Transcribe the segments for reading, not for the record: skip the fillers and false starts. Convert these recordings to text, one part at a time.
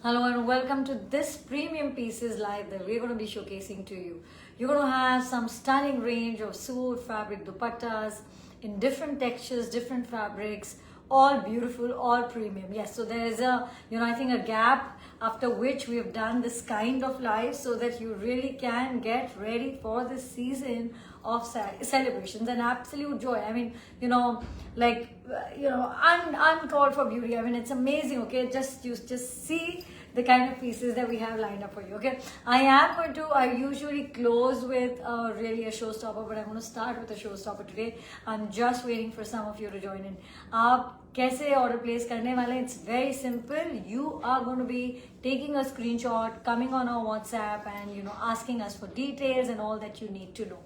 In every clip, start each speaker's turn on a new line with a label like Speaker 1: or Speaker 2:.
Speaker 1: Hello and welcome to this premium pieces live that we're going to be showcasing to you. You're going to have some stunning range of suit, fabric, dupattas in different textures, different fabrics, all beautiful, all premium. Yes, so there is I think a gap after which we have done this kind of live so that you really can get ready for this season of celebrations and absolute joy. I mean, uncalled for beauty. I mean, it's amazing. Okay, you just see the kind of pieces that we have lined up for you. Okay, I usually close with really a showstopper, but I'm going to start with a showstopper today. I'm just waiting for some of you to join in. कैसे order place करने वाले? It's very simple. You are going to be taking a screenshot, coming on our WhatsApp, and asking us for details and all that you need to know.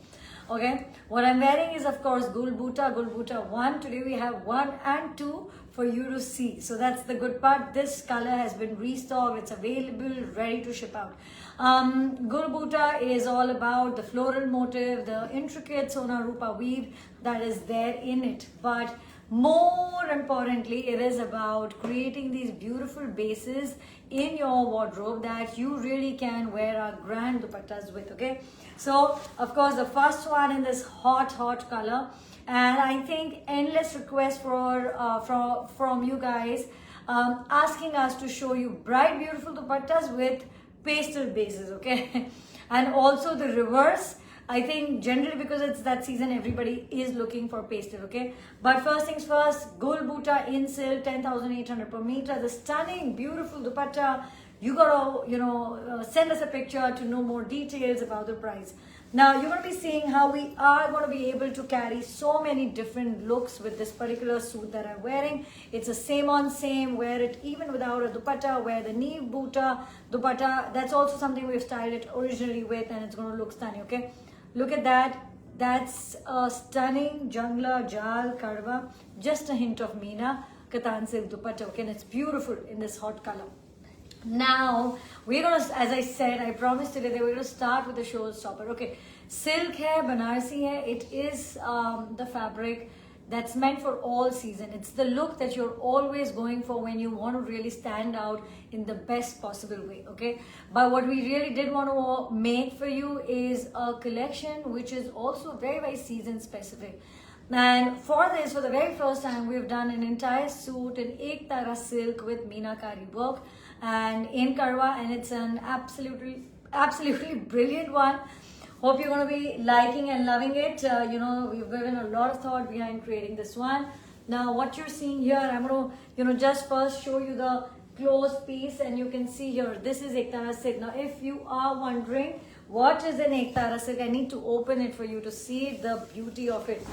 Speaker 1: Okay, what I'm wearing is of course Gulbuta 1. Today we have 1 and 2 for you to see. So that's the good part. This color has been restocked. It's available, ready to ship out. Gulbuta is all about the floral motif, the intricate Sona Rupa weave that is there in it. But more importantly, it is about creating these beautiful bases in your wardrobe that you really can wear our grand dupattas with. Okay, so of course the first one in this hot color, and I think endless requests from you guys asking us to show you bright beautiful dupattas with pastel bases. Okay, and also the reverse. I think generally because it's that season, everybody is looking for pastel. Okay, but first things first, Gulbuta in silk, 10,800 per meter. The stunning, beautiful dupatta. You gotta send us a picture to know more details about the price. Now you're gonna be seeing how we are gonna be able to carry so many different looks with this particular suit that I'm wearing. It's a same on same. Wear it even without a dupatta. Wear the knee buta dupatta. That's also something we've styled it originally with, and it's gonna look stunning. Okay. Look at that. That's a stunning Jangla Jal Karwa. Just a hint of Meena Katan silk dupatta. Okay, and it's beautiful in this hot color. Now we're gonna, as I said, I promised today that we're gonna start with the showstopper. Okay, silk hai, Banarsi hai. It is the fabric that's meant for all season. It's the look that you're always going for when you want to really stand out in the best possible way. Okay, but what we really did want to make for you is a collection which is also very season specific. And for this, for the very first time, we've done an entire suit in Ek Tara silk with Meenakari work and in Karwa, and it's an absolutely brilliant one. Hope you're going to be liking and loving it. We've given a lot of thought behind creating this one. Now, what you're seeing here, I'm going to, just first show you the close piece, and you can see here, this is Ek Tara silk. Now, if you are wondering what is an Ek Tara silk, I need to open it for you to see the beauty of it.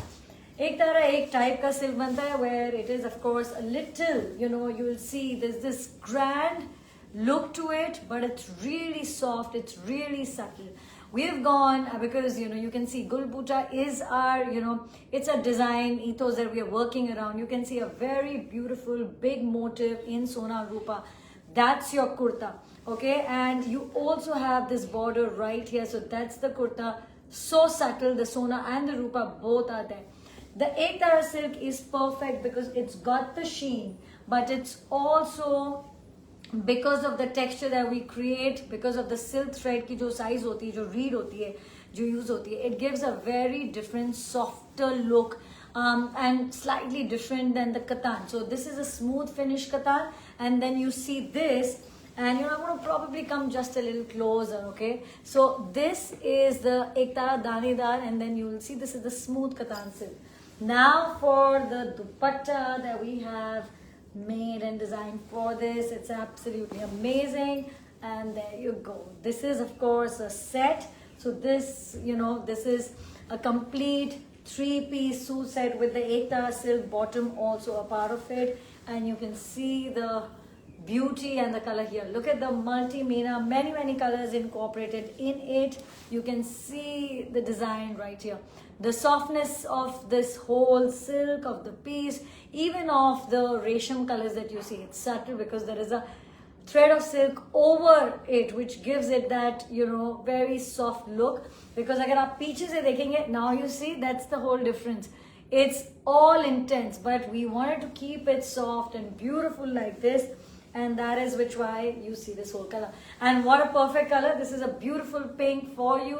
Speaker 1: Ek Tara ek type ka silk banta hai, where it is, of course, a little, you will see there's this grand look to it, but it's really soft, it's really subtle. We've gone because you can see Gulbuta is our it's a design ethos that we are working around. You can see a very beautiful big motif in Sona Rupa. That's your kurta. Okay, and you also have this border right here, so that's the kurta. So subtle, the Sona and the Rupa both are there. The Ek Tara silk is perfect because it's got the sheen, but it's also because of the texture that we create, because of the silk thread ki jo size hoti hai, jo reed hoti hai, jo use hoti hai, it gives a very different softer look and slightly different than the katan. So this is a smooth finish katan, and then you see this, and I'm going to probably come just a little closer. Okay, so this is the Ek Tara Danedar, and then you will see this is the smooth katan silk. Now for the dupatta that we have made and designed for this, it's absolutely amazing, and there you go. This is of course a set, so this this is a complete 3-piece suit set with the Ek Tara silk bottom also a part of it, and you can see the beauty and the color here. Look at the multi-meena, many colors incorporated in it. You can see the design right here, the softness of this whole silk of the piece, even of the resham colors that you see. It's subtle because there is a thread of silk over it, which gives it that very soft look. Because agar aap peeche se dekhenge, now you see that's the whole difference. It's all intense, but we wanted to keep it soft and beautiful like this. and that is which why you see this whole color. And what a perfect color. This is a beautiful pink for you,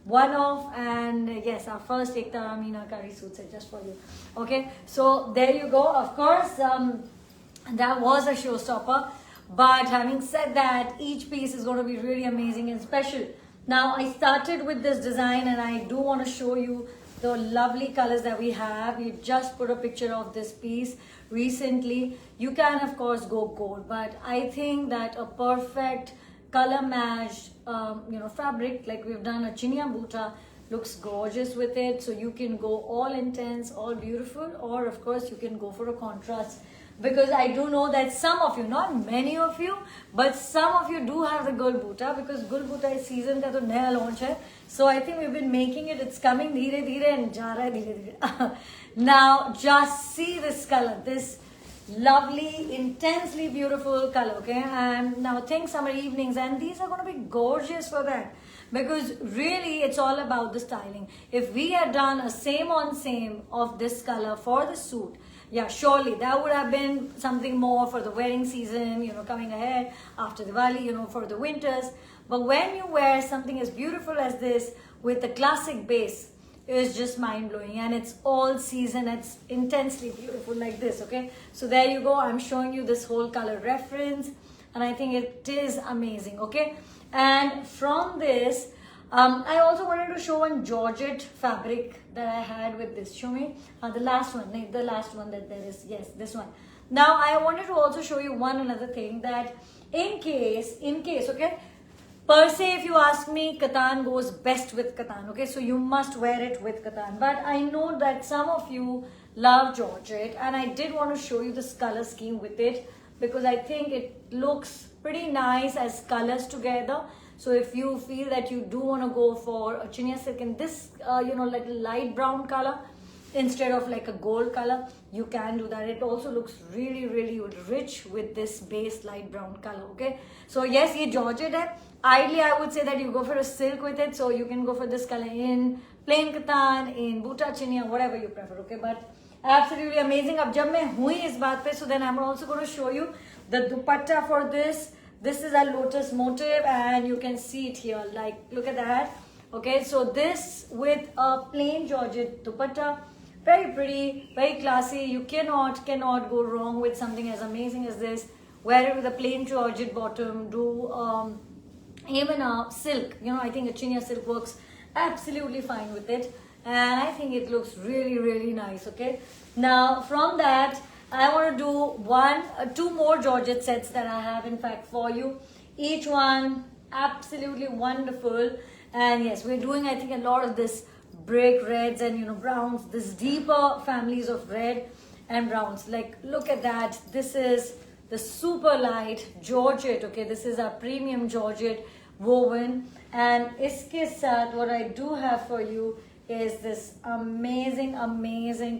Speaker 1: one off, and yes, our first Ekta Amina curry suit set just for you. Okay, so there you go. Of course, that was a showstopper, but having said that, each piece is going to be really amazing and special. Now I started with this design, and I do want to show you the lovely colors that we have. We just put a picture of this piece recently. You can of course go gold, but I think that a perfect color matched fabric like we've done a chinia buta looks gorgeous with it. So you can go all intense, all beautiful, or of course you can go for a contrast, because I do know that some of you, not many of you, but some of you do have the Gul Buta, because Gul Buta is season ka to naya launch hai. So I think we've been making it, it's coming dheere dheere and ja raha hai dheere dheere. Now just see this color, this lovely, intensely beautiful color, okay? And now think summer evenings, and these are going to be gorgeous for that, because really it's all about the styling. If we had done a same on same of this color for the suit, yeah, surely that would have been something more for the wedding season, coming ahead after Diwali, for the winters. But when you wear something as beautiful as this with the classic base, it's just mind-blowing, and it's all season, it's intensely beautiful like this, okay? So there you go. I'm showing you this whole color reference, and I think it is amazing, okay? And from this, I also wanted to show one Georgette fabric that I had with this. Show me the last one that there is. Yes, this one. Now I wanted to also show you another thing, that in case, okay, per se, if you ask me, katan goes best with katan, okay? So you must wear it with katan. But I know that some of you love Georgette, and I did want to show you this color scheme with it, because I think it looks pretty nice as colors together. So if you feel that you do want to go for a chinia silk in this, like light brown color instead of like a gold color, you can do that. It also looks really, really rich with this base light brown color, okay? So yes, ye Georgette hai. Ideally, I would say that you go for a silk with it. So you can go for this color in plain katan, in buta chinia, whatever you prefer, okay? But absolutely amazing. Ab jab main hui is baat pe, so then I'm also going to show you the dupatta for this. This is a lotus motif, and you can see it here, like look at that. Okay, so this with a plain Georgette dupatta, very pretty, very classy. You cannot go wrong with something as amazing as this. Wear it with a plain Georgette bottom, do even a silk, I think a chinia silk works absolutely fine with it, and I think it looks really, really nice, okay? Now from that, I want to do two more Georgette sets that I have in fact for you. Each one absolutely wonderful. And yes, we're doing, I think, a lot of this brick reds and browns, this deeper families of red and browns. Like look at that. This is the super light Georgette, okay? This is our premium Georgette woven, and iske saath what I do have for you is this amazing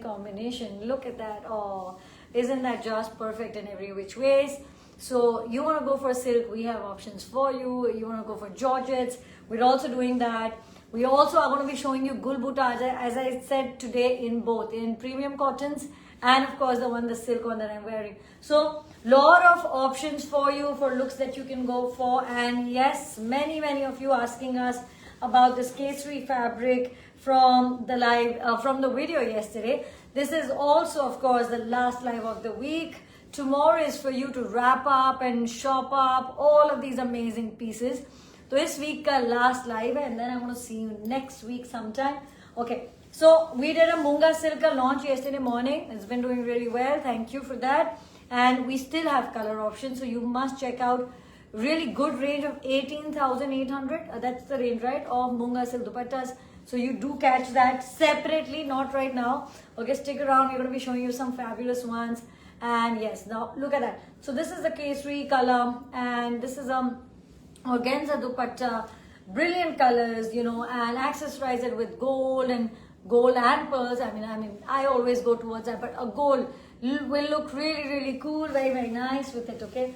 Speaker 1: combination. Look at that. Oh, isn't that just perfect in every which ways? So you want to go for silk, we have options for you. You want to go for Georgettes, we're also doing that. We also are going to be showing you Gul Buta, as I said today, in both, in premium cottons and of course the silk one that I'm wearing. So lot of options for you for looks that you can go for. And yes, many of you asking us about this Kesari fabric from the live, from the video yesterday. This is also, of course, the last live of the week. Tomorrow is for you to wrap up and shop up all of these amazing pieces. So this week ka last live, and then I'm going to see you next week sometime. Okay, so we did a Munga Silka launch yesterday morning. It's been doing really well. Thank you for that. And we still have color options, so you must check out. Really good range of 18,800. That's the range, right, of Munga Silk dupattas. So you do catch that separately, not right now. Okay, stick around. We're going to be showing you some fabulous ones. And yes, now look at that. So this is the Kesari color, and this is organza dupatta, brilliant colors, and accessorize it with gold and pearls. I mean, I always go towards that, but a gold will look really, really cool, very, very nice with it, okay?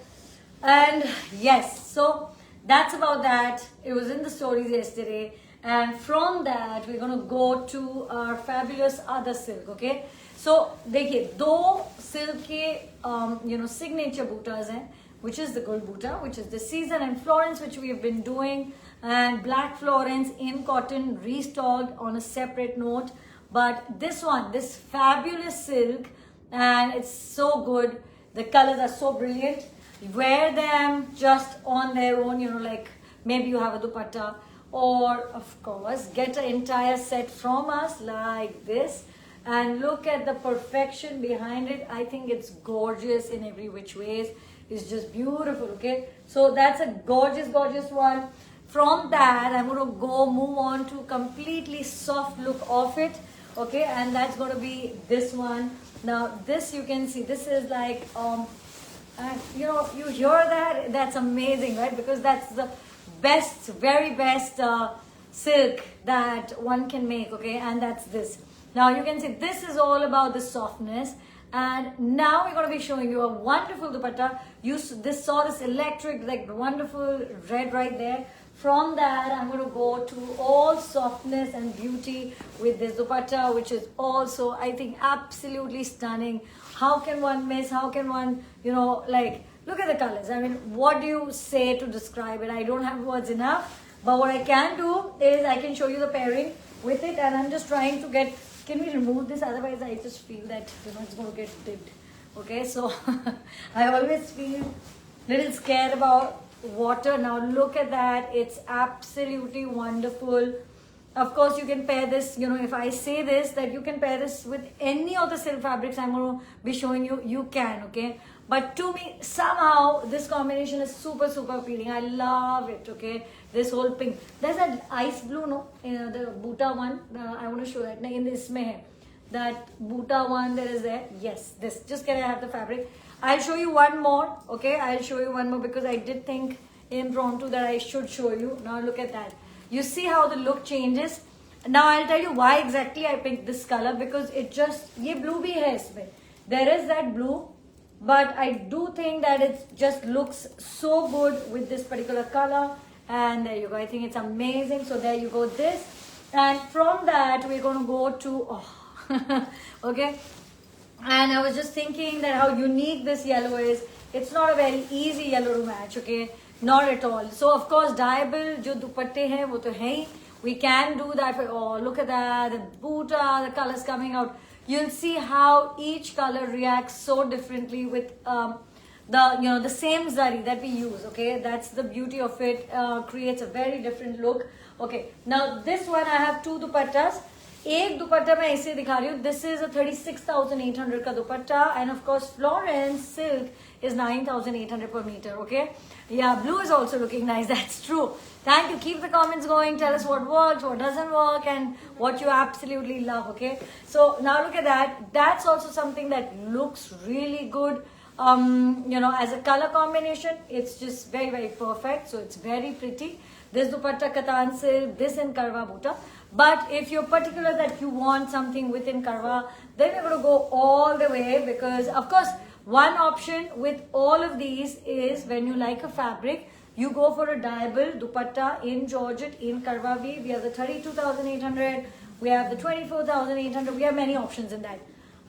Speaker 1: And yes, so that's about that. It was in the stories yesterday. And from that, we're going to go to our fabulous other silk, okay? So देखिए दो silk के signature bootas हैं, which is the Gul Boota, which is the season, and Florence, which we have been doing, and Black Florence in cotton restocked on a separate note. But this one, this fabulous silk, and it's so good. The colors are so brilliant. Wear them just on their own, like maybe you have a dupatta, or of course get an entire set from us like this. And look at the perfection behind it. I think it's gorgeous in every which ways. It's just beautiful, okay? So that's a gorgeous, gorgeous one. From that, I'm going to move on to completely soft look of it, okay? And that's going to be this one. Now, this you can see, this is like, you hear that? That's amazing, right? Because that's the best, very best silk that one can make, okay? And that's this. Now you can see this is all about the softness, and now we're going to be showing you a wonderful dupatta. This saw this electric, like wonderful red right there. From that, I'm going to go to all softness and beauty with this dupatta, which is also, I think, absolutely stunning. How can one miss? How can one, look at the colors. I mean, what do you say to describe it? I don't have words enough, but what I can do is I can show you the pairing with it, and I'm just trying to get. Can we remove this? Otherwise, I just feel that it's going to get dipped. Okay, so I always feel little scared about water. Now look at that. It's absolutely wonderful. Of course, you can pair this, if I say this, that you can pair this with any of the silk fabrics I'm going to be showing you, you can, okay? But to me, somehow, this combination is super, super appealing. I love it, okay? This whole pink. There's that ice blue, no? The Boota one. I want to show that. In this mein, that Boota one that is there. Yes, this. Just can I have the fabric? I'll show you one more, okay? I'll show you one more because I did think impromptu that I should show you. Now look at that. You see how the look changes. Now I'll tell you why exactly I picked this color, because it just, ye blue bhi hai isme. There is that blue, but I do think that it just looks so good with this particular color. And there you go. I think it's amazing. So there you go, this. And from that, we're going to go to, okay. And I was just thinking that how unique this yellow is. It's not a very easy yellow to match, okay? Not at all. So of course, dyeable jo dupatte hai, wo to hai. We can do that. Oh, look at that. The Boota, the colors coming out. You'll see how each color reacts so differently with the same zari that we use, okay? That's the beauty of it. Creates a very different look. Okay, now this one I have two dupattas. एक दुपट्टा मैं ऐसे दिखा रही हूँ. This is a 36,800 का दुपट्टा, and of course Florence silk is 9,800 per meter. Okay, yeah, blue is also looking nice. That's true. Thank you. Keep the comments going. Tell us what works, what doesn't work, and what you absolutely love. Okay, so now look at that. That's also something that looks really good. As a color combination, it's just very, very perfect. So it's very pretty. This dupatta katan silk, this in Karwa Boota. But if you're particular that you want something within Karwa, then we're going to go all the way, because of course one option with all of these is when you like a fabric, you go for a dyeable dupatta in Georgette, in Karwa weave. We have the 32,800, we have the 24,800, we have many options in that.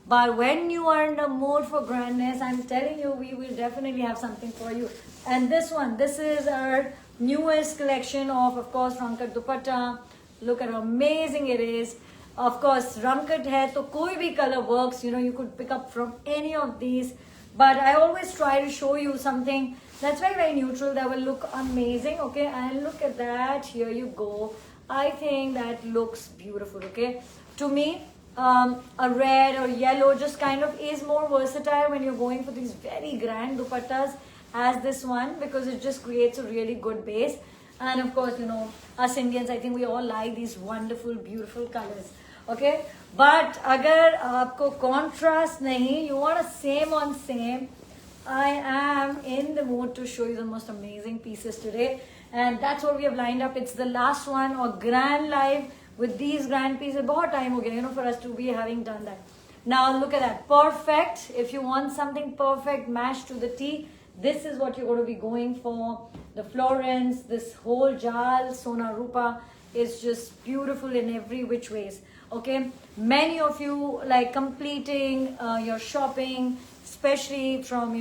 Speaker 1: But when you are in the mood for grandness, I'm telling you, we will definitely have something for you. And this one, this is our newest collection of course, Rankat dupatta. Look at how amazing it is. Of course, Rankat hai, to koi bhi color works. You could pick up from any of these. But I always try to show you something that's very, very neutral that will look amazing. Okay, and look at that. Here you go. I think that looks beautiful. Okay, to me, a red or yellow just kind of is more versatile when you're going for these very grand dupattas as this one, because it just creates a really good base. And of course, us Indians, I think we all like these wonderful, beautiful colors. Okay, but agar aapko contrast nahi, you want a same on same, I am in the mood to show you the most amazing pieces today. And that's what we have lined up. It's the last one, or grand live with these grand pieces. Bahut time ho gaya, for us to be having done that. Now look at that, perfect. If you want something perfect, mashed to the T, this is what you're going to be going for. The Florence, this whole Jal, Sona Rupa is just beautiful in every which ways. Okay, many of you like completing your shopping, especially from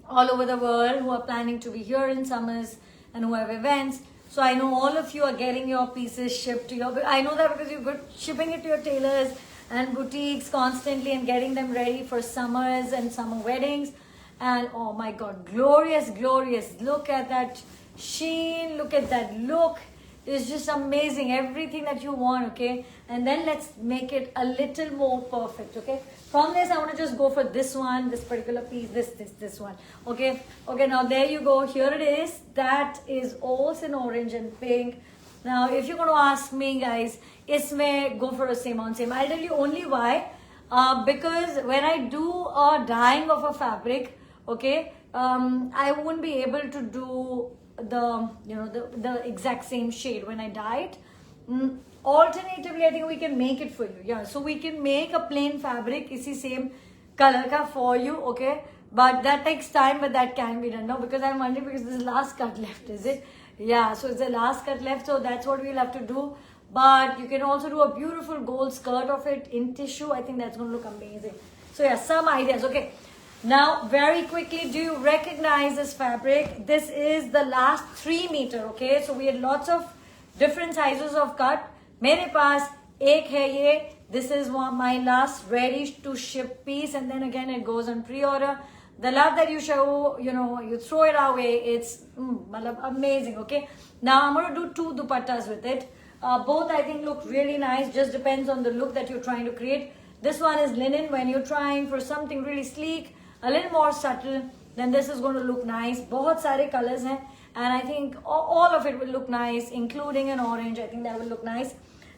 Speaker 1: all over the world who are planning to be here in summers and who have events. So I know all of you are getting your pieces shipped to your, I know that because you're shipping it to your tailors and boutiques constantly and getting them ready for summers and summer weddings. And oh my God, glorious, glorious. Look at that sheen, look at that look. It's just amazing, everything that you want, okay? And then let's make it a little more perfect, okay? From this, I want to just go for this one, this particular piece, this one, okay? Okay, now there you go. Here it is. That is also in orange and pink. Now, if you're going to ask me, guys, isme go for a same on same. I'll tell you only why. Because when I do a dyeing of a fabric, okay, I won't be able to do the exact same shade when I dye it. Alternatively, I think we can make it for you. Yeah, so we can make a plain fabric isi same color ka for you, okay? But that takes time, but that can be done. No, because I'm wondering, because this is last cut left, is it? Yeah, so it's the last cut left, so that's what we'll have to do. But you can also do a beautiful gold skirt of it in tissue. I think that's going to look amazing. So yeah, some ideas, okay? Now, very quickly, do you recognize this fabric? This is the last 3 meter, okay? So we had lots of different sizes of cut. Mere paas ek hai ye. This is my last ready to ship piece, and then again it goes on pre-order. The love that you show, you throw it away. It's amazing, okay? Now I'm going to do 2 dupattas with it. Both I think look really nice. Just depends on the look that you're trying to create. This one is linen. When you're trying for something really sleek, a little more subtle, then this is going to look nice. Bahut sare colors hain, and I think all of it will look nice, including an orange. I think that will look nice.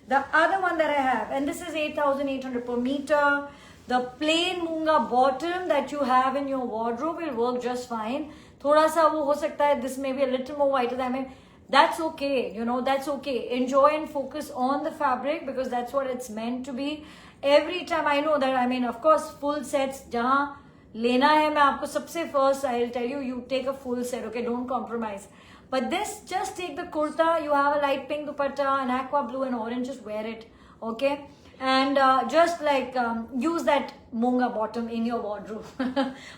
Speaker 1: The other one that I have, and this is 8,800 per meter. The plain munga bottom that you have in your wardrobe will work just fine. Thoda sa wo ho sakta hai, this may be a little more whiter than me. That's okay, that's okay. Enjoy and focus on the fabric because that's what it's meant to be. Every time I know that, of course, full sets, jahan lena hai, main aapko sabse first, I'll tell you, you take a full set, okay? Don't compromise. But this, just take the kurta, you have a light pink dupatta, an aqua blue and orange, just wear it, okay? And just like use that munga bottom in your wardrobe.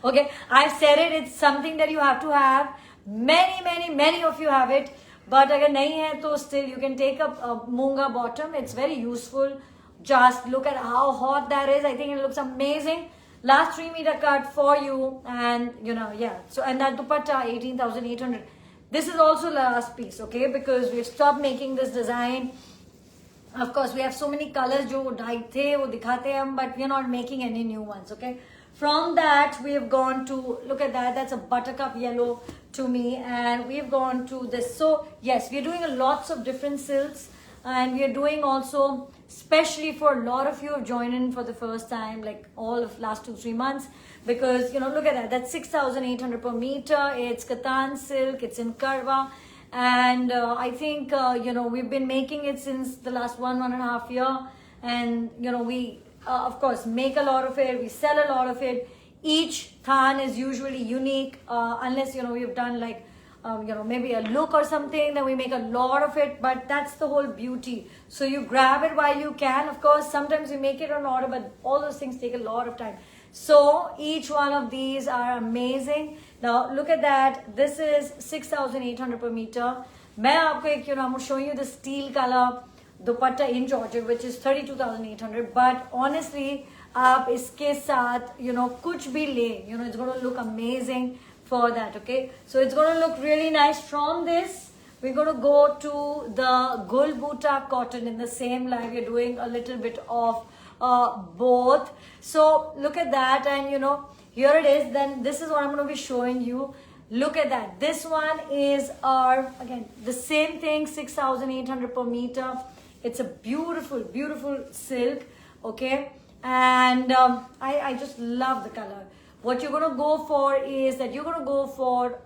Speaker 1: Okay, I've said it, it's something that you have to have. Many of you have it. But agar nahi hai, to still you can take up a munga bottom. It's very useful. Just look at how hot that is. I think it looks amazing. Last 3 meter cut for you. And yeah. So, and that dupatta, 18,800. This is also the last piece, okay? Because we've stopped making this design. Of course, we have so many colors jo dyed the, wo dikhate hum, but we're not making any new ones, okay? From that, we have gone to, look at that, that's a buttercup yellow to me, and we've gone to this. So, yes, we're doing lots of different silks, and we're doing also, especially for a lot of you who have joined in for the first time, like all of last 2-3 months, because, look at that, that's 6,800 per meter, it's Katan silk, it's in Karwa. And I think, we've been making it since the last 1.5 years. And, we, of course, make a lot of it. We sell a lot of it. Each than is usually unique. Unless, we've done like, maybe a look or something. Then we make a lot of it. But that's the whole beauty. So you grab it while you can. Of course, sometimes we make it on order. But all those things take a lot of time. So each one of these are amazing. Now look at that. This is 6,800 per meter. I'm showing you the steel color dupatta in Georgia, which is 32,800. But honestly, aap iske saath, kuch bhi le, it's going to look amazing for that, okay? So it's going to look really nice. From this, we're going to go to the Gulbuta cotton in the same line. We're doing a little bit of both. So look at that, and here it is. Then this is what I'm going to be showing you. Look at that. This one is our, again, the same thing, 6,800 per meter. It's a beautiful silk, okay? And I just love the color. What you're going to go for is that you're going to go for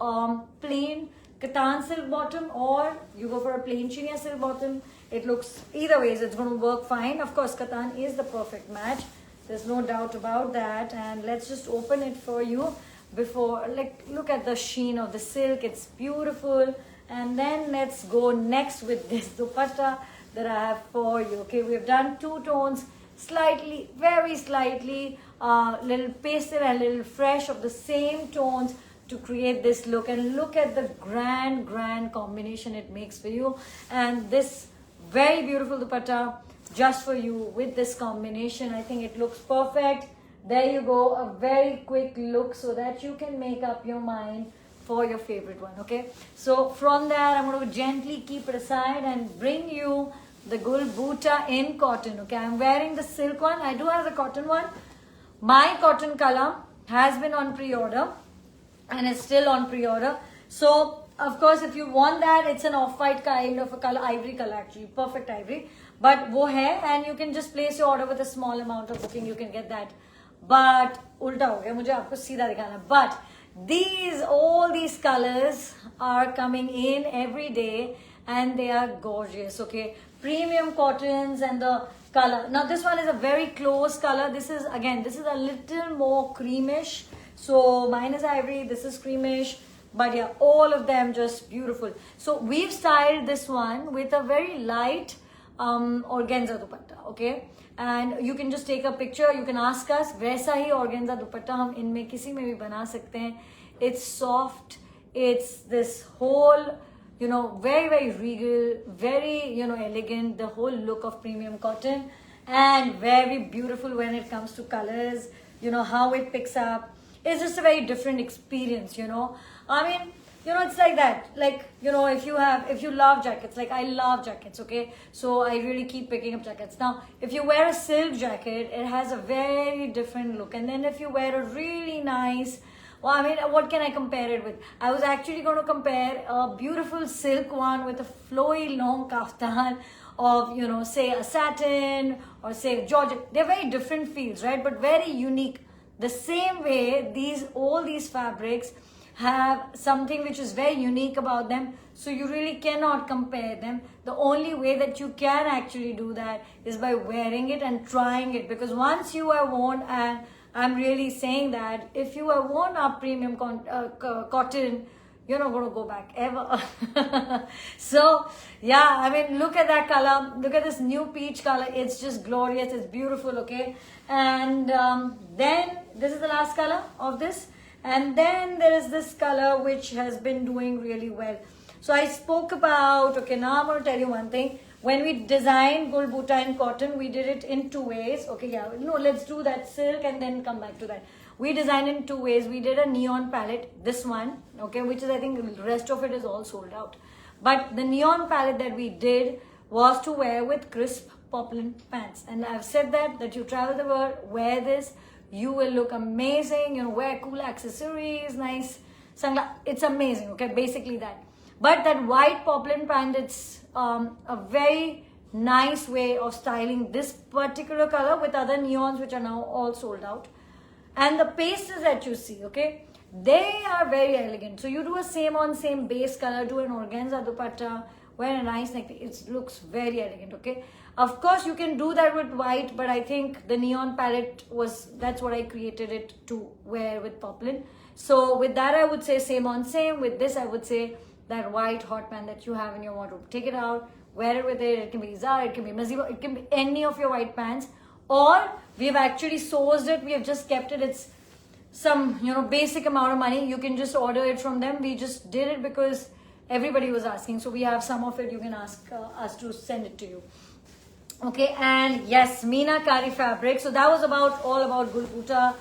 Speaker 1: plain Katan silk bottom, or you go for a plain Chinia silk bottom. It looks, either ways, it's going to work fine. Of course, Katan is the perfect match. There's no doubt about that. And let's just open it for you before, look at the sheen of the silk. It's beautiful. And then let's go next with this dupatta. that I have for you. Okay, we've done two tones, slightly, very slightly, little pastel and little fresh of the same tones to create this look. And look at the grand combination it makes for you. And this very beautiful dupatta just for you with this combination. I think it looks perfect. There you go, a very quick look so that you can make up your mind for your favorite one. Okay, so from that I'm going to gently keep it aside and bring you the Gul Butta in cotton. Okay, I'm wearing the silk one. I do have the cotton one. My cotton color has been on pre-order and it's still on pre-order. So of course if you want that, it's an off-white kind of a color, ivory color actually, perfect ivory, but wo hai, and you can just place your order with a small amount of booking, you can get that. But ulta ho gaya, mujhe aapko seedha dikhana. But all these colors are coming in every day and they are gorgeous. Okay, premium cottons and the color. Now this one is a very close color. This is a little more creamish. So mine is ivory, this is creamish, but yeah, all of them just beautiful. So we've styled this one with a very light organza dupatta. Okay, and you can just take a picture, you can ask us, वैसा ही organza dupatta हम इनमें किसी में भी बना सकते हैं. It's soft, it's this whole, you know, very regal, very, you know, elegant, the whole look of premium cotton, and very beautiful when it comes to colors, you know, how it picks up. It's just a very different experience, you know. I mean, you know, it's like that. Like, you know, if you love jackets, like I love jackets, okay? So I really keep picking up jackets. Now, if you wear a silk jacket, it has a very different look. And then if you wear a really nice, well, I mean, what can I compare it with? I was actually going to compare a beautiful silk one with a flowy long kaftan of, you know, say a satin or say georgette. They're very different feels, right? But very unique. The same way, all these fabrics have something which is very unique about them, so you really cannot compare them. The only way that you can actually do that is by wearing it and trying it, because once you have worn, and I'm really saying that if you have worn a premium cotton, you're not going to go back ever. So yeah, I mean, look at that color, look at this new peach color. It's just glorious, it's beautiful. Okay, and then this is the last color of this. And then there is this color which has been doing really well. So I spoke about, okay, now I'm going to tell you one thing. When we designed Gul Butta in cotton, we did it in two ways. Okay, yeah, no, let's do that silk and then come back to that. We designed in two ways. We did a neon palette, this one, okay, which is, I think the rest of it is all sold out. But the neon palette that we did was to wear with crisp poplin pants. And I've said that you travel the world, wear this, you will look amazing, you know, wear cool accessories, nice sunglasses. It's amazing, okay, basically that. But that white poplin pant, it's a very nice way of styling this particular color with other neons which are now all sold out. And the pastels that you see, okay, they are very elegant. So you do a same on same base color, do an organza dupatta, wear a nice neck, it looks very elegant. Okay, of course you can do that with white, but I think the neon palette that's what I created it to wear with poplin. So with that I would say same on same. With this I would say that white hot pant that you have in your wardrobe, take it out, wear it with it. It can be Zara, it can be Mazibo, it can be any of your white pants, or we've actually sourced it, we have just kept it. It's some, you know, basic amount of money, you can just order it from them. We just did it because everybody was asking, so we have some of it. You can ask us to send it to you. Okay, and yes, Meenakari fabric. So that was all about Gul Butta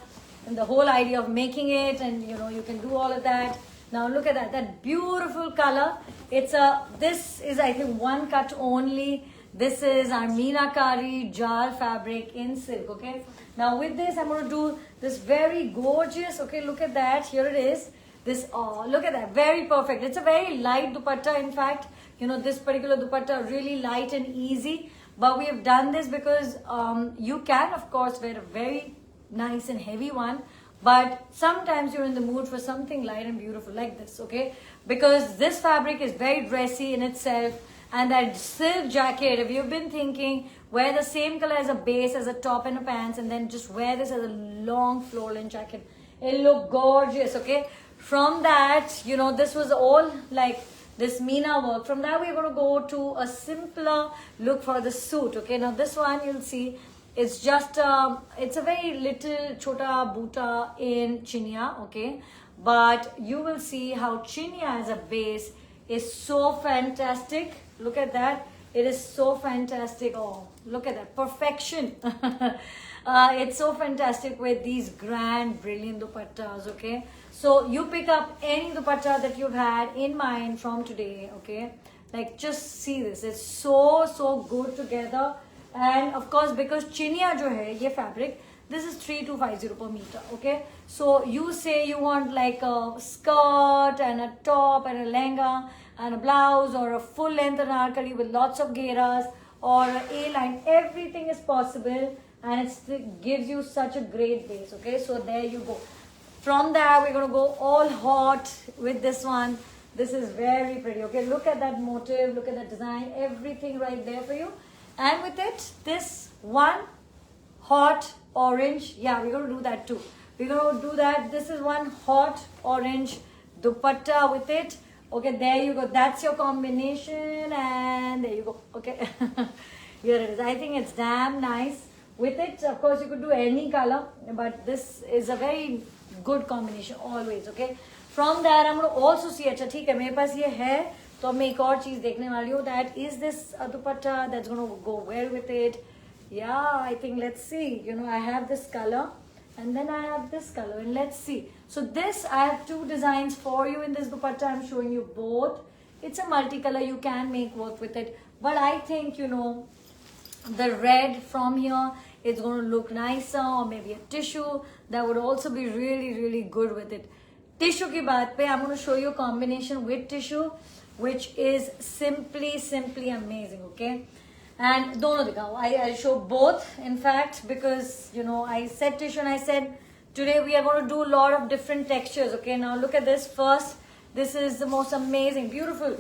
Speaker 1: and the whole idea of making it, and you know, you can do all of that. Now look at that beautiful color. This is I think one cut only. This is our Meenakari Jal fabric in silk. Okay, now with this I'm going to do this very gorgeous, okay, look at that, here it is. This, oh, look at that, very perfect. It's a very light dupatta. In fact, you know, this particular dupatta really light and easy, but we have done this because you can of course wear a very nice and heavy one, but sometimes you're in the mood for something light and beautiful like this. Okay, because this fabric is very dressy in itself, and that silk jacket, if you've been thinking, wear the same color as a base, as a top and a pants, and then just wear this as a long floor length jacket, it'll look gorgeous. Okay, from that, you know, this was all like this Meena work. From that, we're going to go to a simpler look for the suit. Okay, now this one you'll see it's just it's a very little chota buta in chinia. Okay, but you will see how chinia as a base is so fantastic. Look at that. It is so fantastic. Oh, look at that. Perfection. It's so fantastic with these grand, brilliant dupattas, okay? So you pick up any dupatta that you've had in mind from today, okay? Like, just see this. It's so, so good together. And of course, because chinia jo hai, ye fabric, this is 3250 per meter, okay? So you say you want like a skirt and a top and a lehenga and a blouse or a full length anarkali with lots of gheras or a A-line, everything is possible, and it gives you such a great base, okay? So there you go. From there, we're going to go all hot with this one. This is very pretty, okay? Look at that motif, look at that design, everything right there for you. And with it, this one hot orange, yeah, we're going to do that too. We're going to do that. This is one hot orange dupatta with it. Okay, there you go. That's your combination, and there you go. Okay, here it is. I think it's damn nice. With it, of course, you could do any color, but this is a very good combination always. Okay. From there, I'm going to also see. अच्छा ठीक है, मेरे पास ये है, तो अब मैं एक और चीज देखने वाली हूँ. That is this dupatta that's going to go well with it. Yeah, I think let's see. You know, I have this color. And then I have this color, and let's see. So this, I have two designs for you in this dupatta. I'm showing you both. It's a multicolor. You can make work with it. But I think, you know, the red from here, it's going to look nicer, or maybe a tissue. That would also be really, really good with it. Tissue ki baat pe, I'm going to show you a combination with tissue, which is simply amazing, okay? And dono dikhao. I show both, in fact, because, you know, I said tissue and I said today we are going to do a lot of different textures. Okay, now look at this first. This is the most amazing, beautiful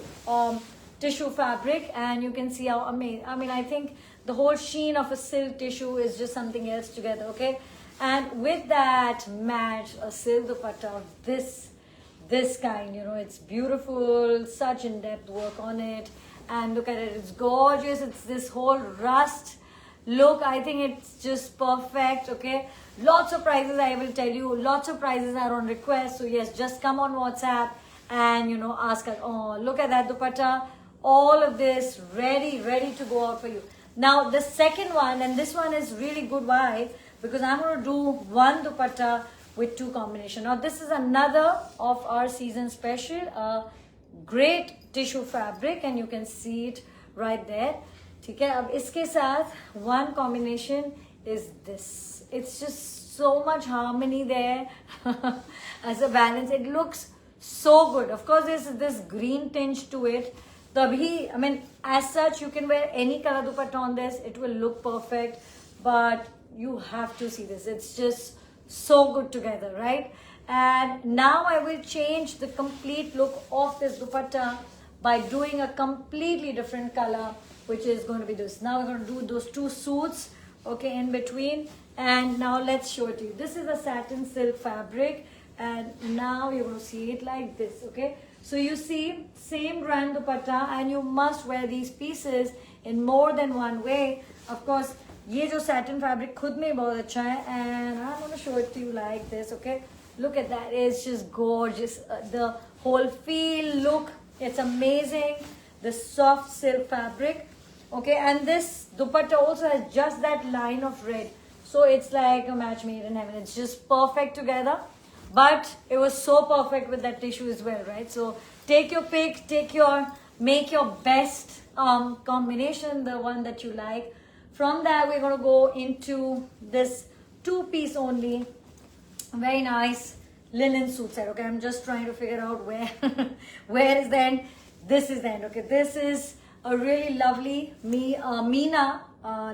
Speaker 1: tissue fabric, and you can see how amazing. I mean, I think the whole sheen of a silk tissue is just something else together. Okay, and with that match a silk dupatta of this kind. You know, it's beautiful, such in-depth work on it. And look at it, it's gorgeous. It's this whole rust look. I think it's just perfect, okay? Lots of prices, I will tell you. Lots of prices are on request. So yes, just come on WhatsApp and, you know, ask us. Oh, look at that dupatta. All of this ready to go out for you. Now, the second one, and this one is really good. Why? Because I'm going to do one dupatta with two combination. Now, this is another of our season special. Great tissue fabric, and you can see it right there. ठीक है, अब इसके साथ one combination is this. It's just so much harmony there as a balance. It looks so good. Of course, there's this green tinge to it. I mean, as such, you can wear any color dupatta on this. It will look perfect, but you have to see this. It's just so good together, right? And now I will change the complete look of this dupatta by doing a completely different color, which is going to be this. Now we're going to do those two suits, okay, in between. And now let's show it to you. This is a satin silk fabric, and now you're going to see it like this, okay? So you see, same brand dupatta, and you must wear these pieces in more than one way. Of course, ये जो satin fabric खुद में बहुत अच्छा है, and I'm going to show it to you like this, okay? Look at that, it's just gorgeous. The whole feel, look, it's amazing. The soft silk fabric, okay? And this dupatta also has just that line of red. So it's like a match made in heaven. It's just perfect together. But it was so perfect with that tissue as well, right? So take your pick, make your best combination, the one that you like. From there, we're going to go into this two-piece only. Very nice linen suit set. Okay, I'm just trying to figure out where is the end. This is the end. Okay, this is a really lovely Meena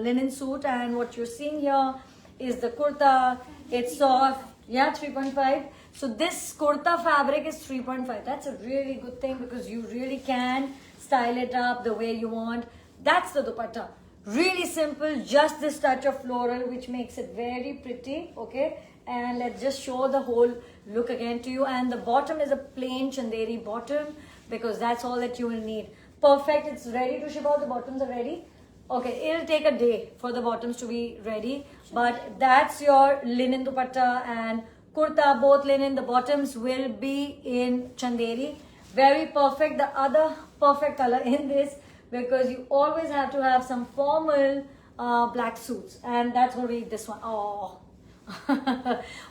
Speaker 1: linen suit, and what you're seeing here is the kurta. It's soft, yeah, 3.5. So this kurta fabric is 3.5. That's a really good thing because you really can style it up the way you want. That's the dupatta. Really simple, just this touch of floral, which makes it very pretty, okay? And let's just show the whole look again to you. And the bottom is a plain chanderi bottom because that's all that you will need. Perfect. It's ready to ship out. The bottoms are ready. Okay, it'll take a day for the bottoms to be ready, but that's your linen dupatta and kurta, both linen. The bottoms will be in chanderi. Very perfect. The other perfect color in this, because you always have to have some formal black suits, and that's going to be this one. Oh,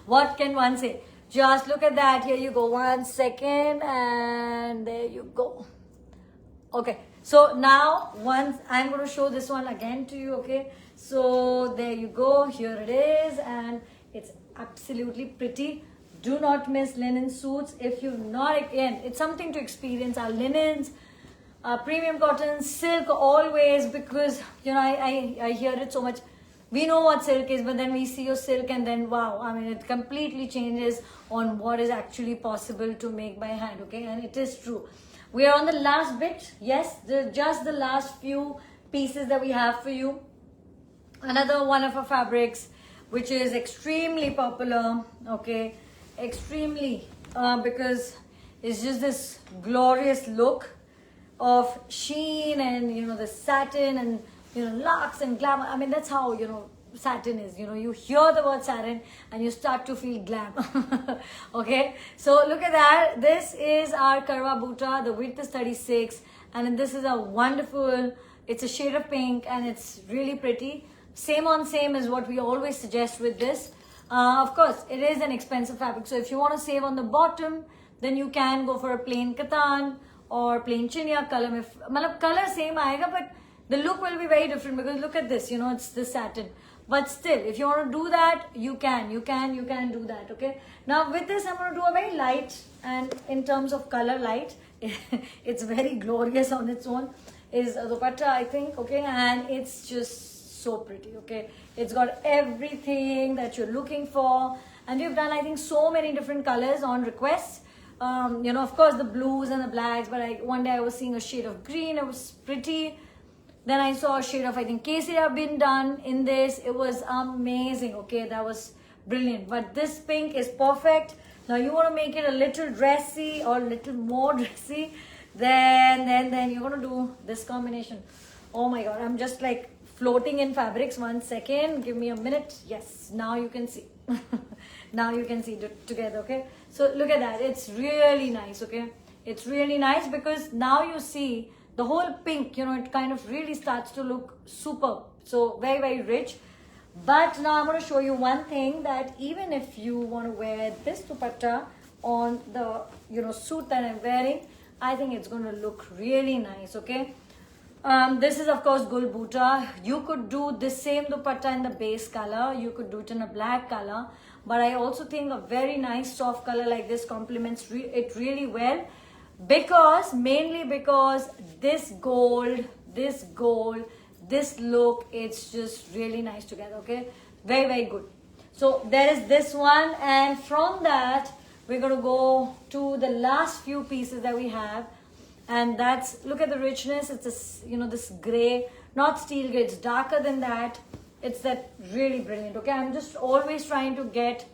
Speaker 1: what can one say? Just look at that. Here you go. 1 second, and there you go. Okay, so now once I'm going to show this one again to you. Okay, so there you go. Here it is, and it's absolutely pretty. Do not miss linen suits. If you've not, again, it's something to experience. Our linens, premium cotton, silk always, because you know I hear it so much. We know what silk is, but then we see your silk and then wow, I mean, it completely changes on what is actually possible to make by hand. Okay, and it is true. We are on the last bit. Yes, just the last few pieces that we have for you. Another one of our fabrics, which is extremely popular. Okay, extremely, because it's just this glorious look of sheen and, you know, the satin and, you know, luxe and glamour. I mean, that's how, you know, satin is. You know, you hear the word satin and you start to feel glam. Okay, so look at that. This is our Karwa Bhuta. The width is 36, and this is a wonderful, it's a shade of pink and it's really pretty. Same on same is what we always suggest with this. Of course, it is an expensive fabric, so if you want to save on the bottom, then you can go for a plain katan or plain chinya color. If color same aayega, but the look will be very different, because look at this, you know, it's the satin. But still, if you want to do that, you can do that. Okay, now with this I'm going to do a very light, and in terms of color light, it's very glorious on its own, is a dupatta, I think. Okay, and it's just so pretty. Okay, it's got everything that you're looking for, and we've done, I think, so many different colors on request. You know, of course, the blues and the blacks, but one day I was seeing a shade of green. It was pretty. Then I saw a shade of, I think, Kesari been done in this. It was amazing. Okay, that was brilliant. But this pink is perfect. Now you want to make it a little dressy or a little more dressy. Then you're going to do this combination. Oh my God, I'm just like floating in fabrics. 1 second, give me a minute. Yes, now you can see. Now you can see it together. Okay, so look at that. It's really nice. Okay, it's really nice because now you see the whole pink, you know, it kind of really starts to look superb. So very, very rich. But now I'm going to show you one thing, that even if you want to wear this dupatta on the, you know, suit that I'm wearing, I think it's going to look really nice. Okay. This is, of course, Gul Bhuta. You could do this same dupatta in the base color. You could do it in a black color. But I also think a very nice soft color like this complements it really well. Mainly because this gold, this look, it's just really nice together. Okay, very, very good. So there is this one, and from that we're going to go to the last few pieces that we have, and that's, look at the richness. It's a, you know, this gray, not steel gray, it's darker than that. It's that really brilliant. Okay, I'm just always trying to get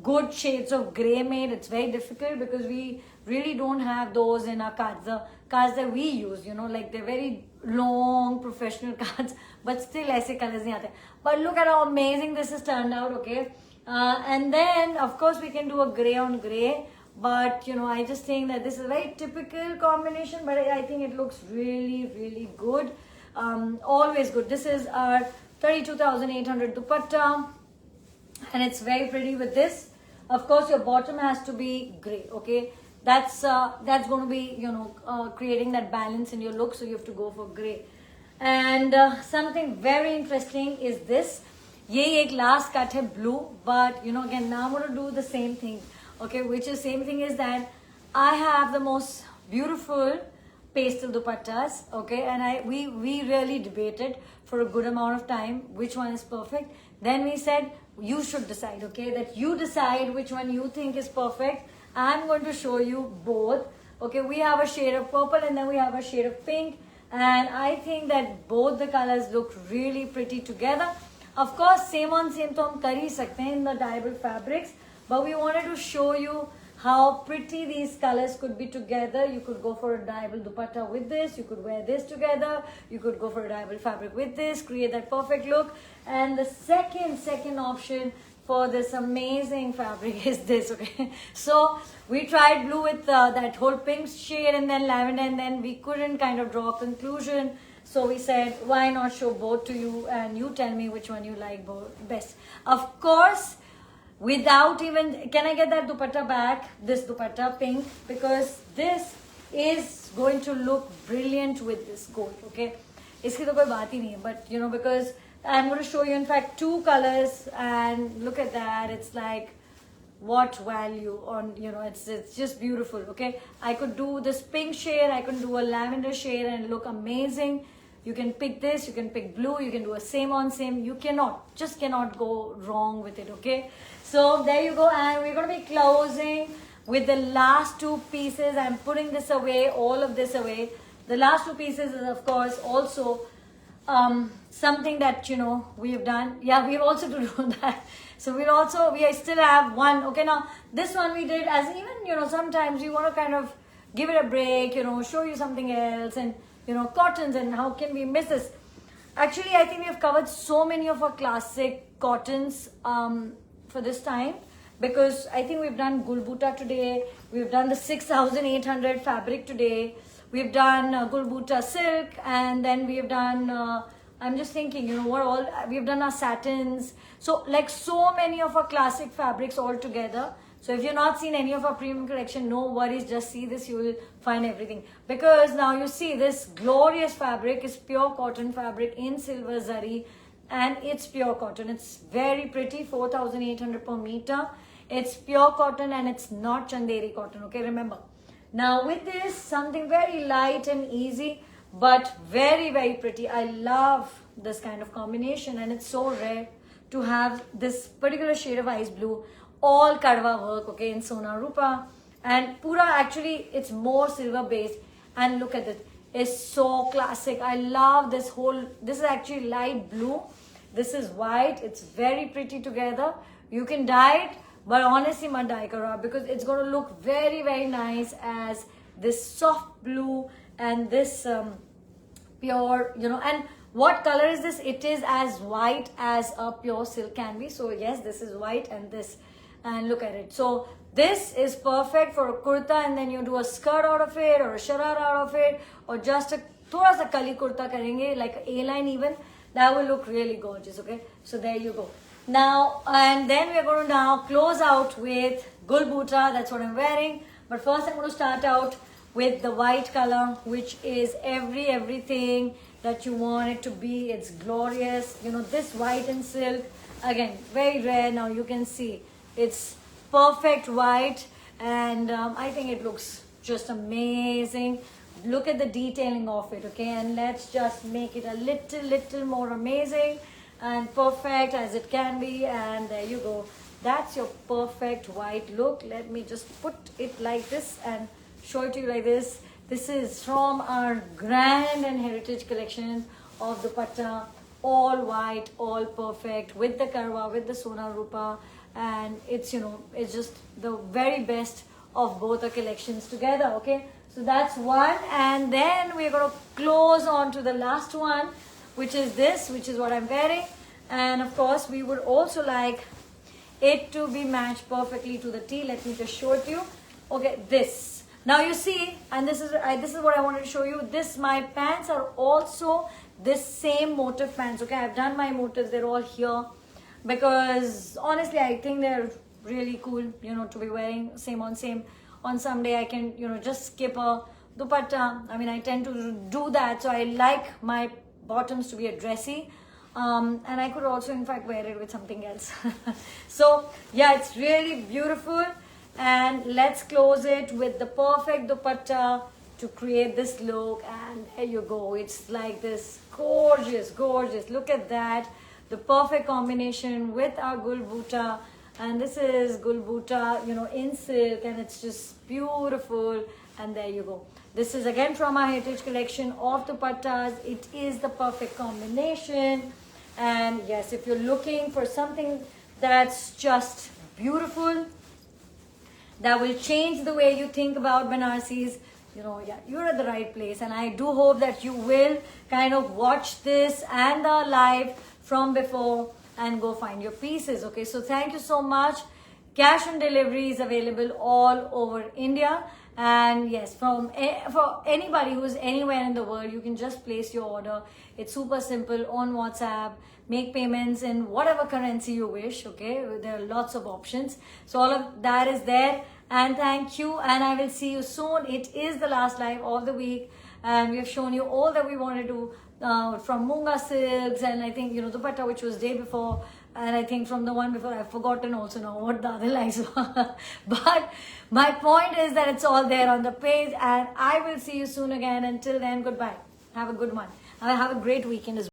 Speaker 1: good shades of gray made. It's very difficult because we really don't have those in our cards. The cards that we use, you know, like they're very long professional cards, but still aise colors nahi aate. But look at how amazing this has turned out. Okay, and then of course we can do a gray on gray, but you know, I just think that this is a very typical combination, but I think it looks really, really good. Always good. This is our 32,800 dupatta, and it's very pretty with this. Of course, your bottom has to be gray. Okay, that's going to be, you know, creating that balance in your look, so you have to go for gray. And something very interesting is this. Ye ek last cut hai blue, but you know, again, now I'm going to do the same thing. Okay, which is same thing is that I have the most beautiful pastel dupattas. Okay, and we really debated for a good amount of time which one is perfect. Then we said, you should decide. Okay, that you decide which one you think is perfect. I'm going to show you both. Okay, we have a shade of purple and then we have a shade of pink, and I think that both the colors look really pretty together. Of course, same on same to hum kar hi sakte hain in the dyeable fabrics, but we wanted to show you how pretty these colors could be together. You could go for a dyeable dupatta with this, you could wear this together, you could go for a dyeable fabric with this, create that perfect look. And the second option for this amazing fabric is this, okay? So we tried blue with that whole pink shade and then lavender, and then we couldn't kind of draw a conclusion. So we said, why not show both to you and you tell me which one you like best. Of course, without even, can I get that dupatta back, this dupatta pink, because this is going to look brilliant with this gold, okay? Iski to koi baat hi nahi hai, but you know, because I'm going to show you in fact 2 colors, and look at that, it's like what value on, you know, it's just beautiful, okay? I could do this pink shade, I could do a lavender shade and look amazing. You can pick this, you can pick blue, you can do a same on same. You just cannot go wrong with it, okay? So there you go, and we're going to be closing with the last 2 pieces. I'm putting this away, all of this away. The last 2 pieces is of course also something that, you know, we've done. Yeah, we've also to do that. So we still have one, okay? Now this one we did as, even, you know, sometimes you want to kind of give it a break, you know, show you something else, and you know, cottons, and how can we miss this? Actually, I think we have covered so many of our classic cottons for this time, because I think we've done Gulbuta today, we've done the 6800 fabric today, we've done Gulbuta silk, and then we've done, I'm just thinking, you know, what all, we've done our satins. So like so many of our classic fabrics all together. So if you've not seen any of our premium collection, no worries, just see this, you will find everything. Because now you see this glorious fabric is pure cotton fabric in silver zari, and it's pure cotton. It's very pretty, 4,800 per meter. It's pure cotton and it's not chanderi cotton, okay, remember. Now with this, something very light and easy, but very, very pretty. I love this kind of combination, and it's so rare to have this particular shade of ice blue. All kadwa work, okay, in Sona Rupa, and pura, actually it's more silver based, and look at it, it's so classic. I love this whole, this is actually light blue, this is white, it's very pretty together. You can dye it, but honestly mat dye karo, because it's going to look very, very nice as this soft blue and this pure, you know. And what color is this? It is as white as a pure silk can be. So yes, this is white, and this, and look at it. So this is perfect for a kurta, and then you do a skirt out of it, or a sharara out of it, or just a thoda sa kali kurta karenge, like A-line even. That will look really gorgeous, okay? So there you go. Now, and then we're going to now close out with Gulbuta. That's what I'm wearing. But first I'm going to start out with the white color, which is everything that you want it to be. It's glorious. You know, this white and silk, again, very rare. Now you can see it's perfect white, and I think it looks just amazing. Look at the detailing of it, okay? And let's just make it a little more amazing and perfect as it can be. And there you go. That's your perfect white look. Let me just put it like this and show it to you like this. This is from our grand and heritage collection of dupatta, all white, all perfect, with the karwa, with the Sona Rupa. And it's, you know, it's just the very best of both the collections together, okay? So that's one, and then we're going to close on to the last one, which is this, which is what I'm wearing. And of course we would also like it to be matched perfectly to the tee. Let me just show it to you. Okay, this. Now you see, and this is what I wanted to show you. This, my pants are also this same motif pants, okay? I've done my motifs, they're all here, because honestly I think they're really cool, you know, to be wearing same on same. On some day I can, you know, just skip a dupatta. I mean, I tend to do that, so I like my bottoms to be a dressy, and I could also in fact wear it with something else. So yeah, it's really beautiful. And let's close it with the perfect dupatta to create this look. And there you go, it's like this gorgeous. Look at that, the perfect combination with our Gulbuta. And this is Gulbuta, you know, in silk, and it's just beautiful. And there you go. This is again from our heritage collection of dupattas. It is the perfect combination. And yes, if you're looking for something that's just beautiful, that will change the way you think about Banarsis, yeah, you're at the right place. And I do hope that you will kind of watch this and the live from before and go find your pieces. Okay, so thank you so much. Cash on delivery is available all over India. And yes, for anybody who's anywhere in the world, you can just place your order. It's super simple on WhatsApp. Make payments in whatever currency you wish. Okay, there are lots of options. So all of that is there. And thank you. And I will see you soon. It is the last live of the week, and we have shown you all that we want to do from Munga silks, and I think dupatta, which was day before. And I think from the one before, I've forgotten also now what the other lives were. But my point is that it's all there on the page. And I will see you soon again. Until then, goodbye. Have a good one. Have a great weekend as well.